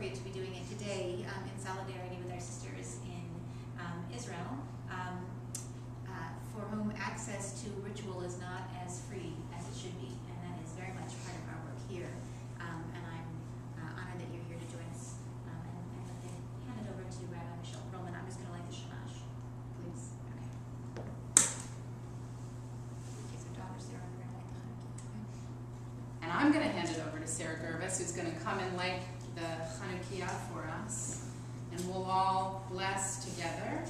excited to be doing it today in solidarity with our sisters in Israel, for whom access to ritual is not as free as it should be, and that is very much part of our work here. And I'm honored that you're here to join us. And I'm going to hand it over to Rabbi Michelle Perlman. I'm just going to light the shamash, please. Okay. In case our daughters there are going to light the Hanukkah. And I'm going to hand it over to Sarah Gervis, who's going to come and light the Hanukkah for us. And we'll all bless together.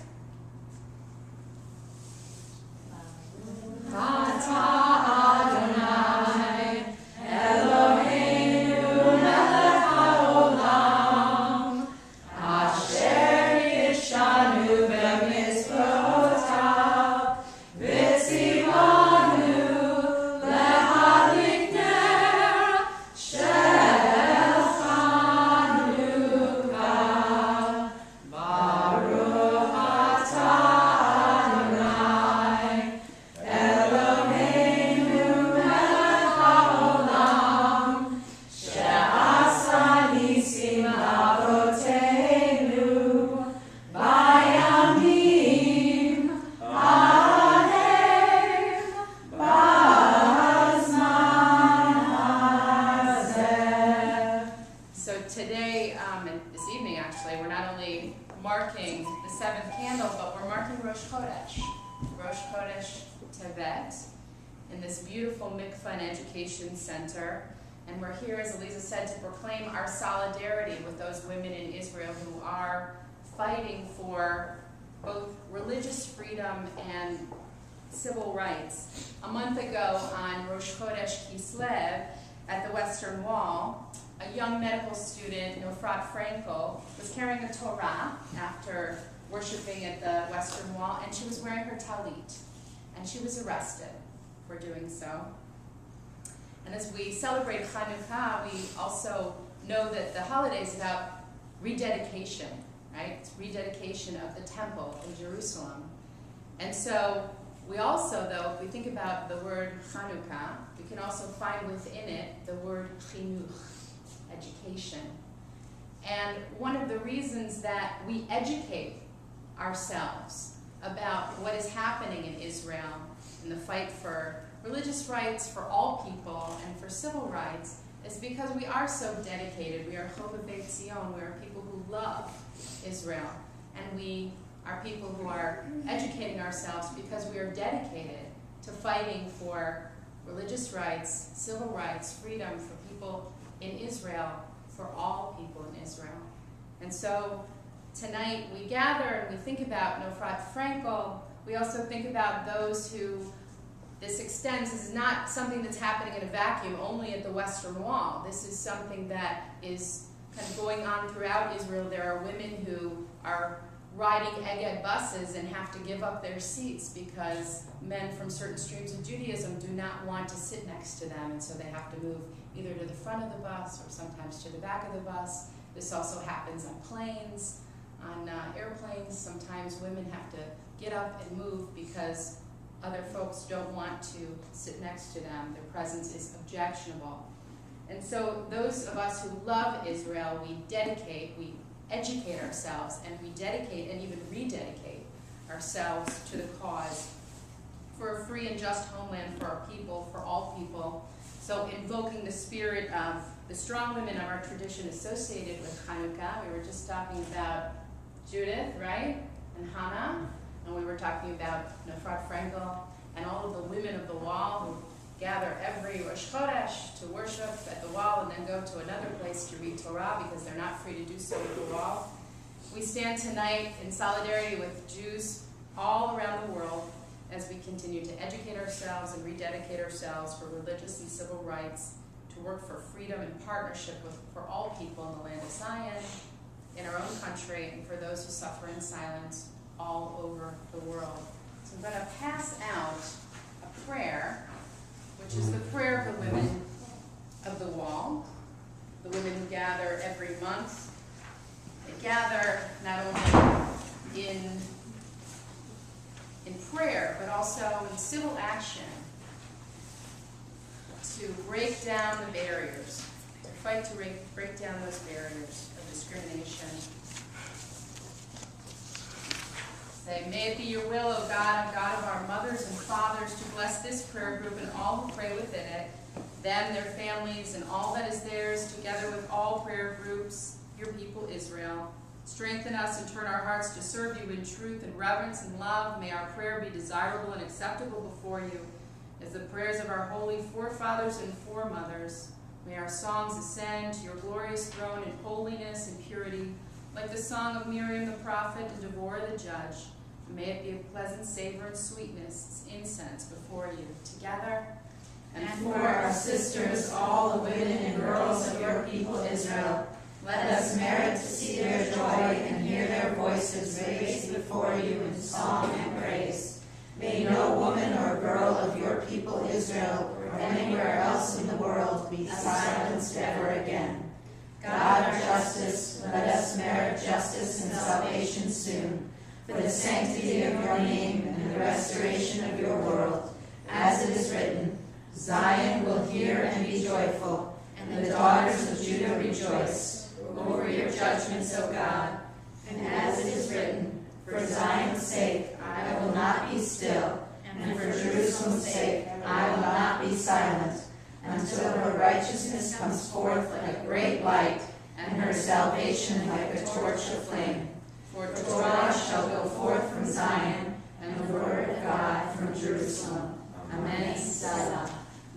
Center, and we're here, as Elisa said, to proclaim our solidarity with those women in Israel who are fighting for both religious freedom and civil rights. A month ago on Rosh Chodesh Kislev at the Western Wall, a young medical student, Nofrat Frankel, was carrying a Torah after worshiping at the Western Wall, and she was wearing her talit, and she was arrested for doing so. And as we celebrate Hanukkah, we also know that the holiday is about rededication, right? It's rededication of the temple in Jerusalem. And so we also, though, if we think about the word Hanukkah, we can also find within it the word chinuch, education. And one of the reasons that we educate ourselves about what is happening in Israel in the fight for religious rights for all people and for civil rights is because we are so dedicated. We are Chovevei Tzion. We are people who love Israel. And we are people who are educating ourselves because we are dedicated to fighting for religious rights, civil rights, freedom for people in Israel, for all people in Israel. And so tonight we gather and we think about Nofrat Frankel. We also think about those who this extends. This is not something that's happening in a vacuum only at the Western Wall. This is something that is kind of going on throughout Israel. There are women who are riding Egged buses and have to give up their seats because men from certain streams of Judaism do not want to sit next to them, and so they have to move either to the front of the bus or sometimes to the back of the bus. This also happens on planes, on airplanes. Sometimes women have to get up and move because other folks don't want to sit next to them. Their presence is objectionable. And so those of us who love Israel, we dedicate, we educate ourselves, and we dedicate and even rededicate ourselves to the cause for a free and just homeland for our people, for all people. So invoking the spirit of the strong women of our tradition associated with Hanukkah. We were just talking about Judith, right? And Hannah. And we were talking about Nofrat Frankel and all of the women of the wall who gather every Rosh Chodesh to worship at the wall and then go to another place to read Torah because they're not free to do so at the wall. We stand tonight in solidarity with Jews all around the world as we continue to educate ourselves and rededicate ourselves for religious and civil rights, to work for freedom and partnership for all people in the land of Zion, in our own country, and for those who suffer in silence all over the world. So I'm going to pass out a prayer, which is the prayer of the women of the wall, the women who gather every month. They gather not only in prayer, but also in civil action to break down the barriers, to fight to break down those barriers of discrimination. Say, may it be your will, O God, God of our mothers and fathers, to bless this prayer group and all who pray within it, them, their families, and all that is theirs, together with all prayer groups, your people Israel. Strengthen us and turn our hearts to serve you in truth and reverence and love. May our prayer be desirable and acceptable before you, as the prayers of our holy forefathers and foremothers. May our songs ascend to your glorious throne in holiness and purity, like the song of Miriam the prophet and Deborah the judge. May it be a pleasant savor and sweetness, as incense before you, together. And for our sisters, all the women and girls of your people Israel, let us merit to see their joy and hear their voices raised before you in song and praise. May no woman or girl of your people Israel or anywhere else in the world be silenced ever again. God of justice, let us merit justice and salvation soon, for the sanctity of your name and the restoration of your world. As it is written, Zion will hear and be joyful, and the daughters of Judah rejoice over your judgments, O God. And as it is written, for Zion's sake I will not be still, and for Jerusalem's sake I will not be silent, until her righteousness comes forth like a great light, and her salvation like a torch of flame. For Torah shall go forth from Zion, and the word of God from Jerusalem. Amen. Selah.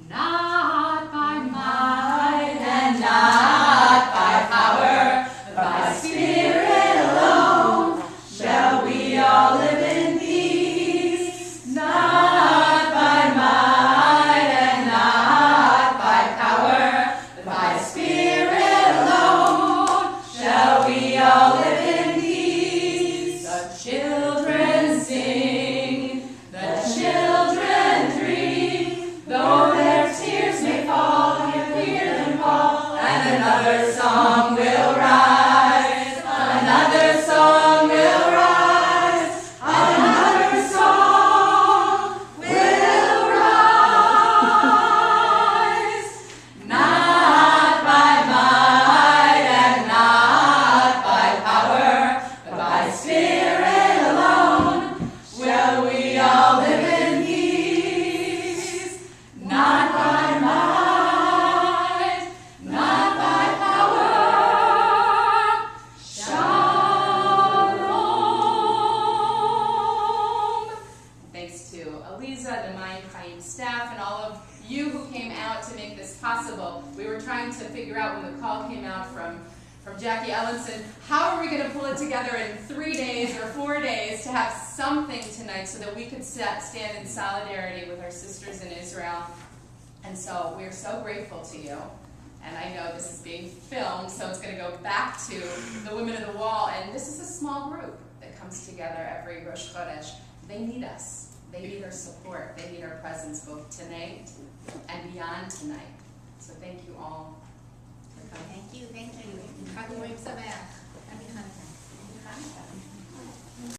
Not by might and not by power, but by Spirit alone, shall we all live in peace. Not by might and not by power, but by Spirit alone, shall we all live in peace. The children sing, the children dream, though their tears may fall, you hear them call, and another song will rise, another song will rise, another song will rise. Not by might and not by power, but by Spirit alone, shall we all live in peace. Not by might, not by power. Shalom. Thanks to Eliza, the Mayyim Hayyim staff, and all of you who came out to make this possible. We were trying to figure out when the call came out from Jackie Ellenson, how are we going to pull it together in 3 days or 4 days to have something tonight so that we could stand in solidarity with our sisters in Israel. And so we're so grateful to you. And I know this is being filmed, so it's going to go back to the Women of the Wall. And this is a small group that comes together every Rosh Chodesh. They need us. They need our support. They need our presence both tonight and beyond tonight. So thank you all for coming. Thank you, thank you. Chag Urim Sameach. Happy Hanukkah. Happy Hanukkah.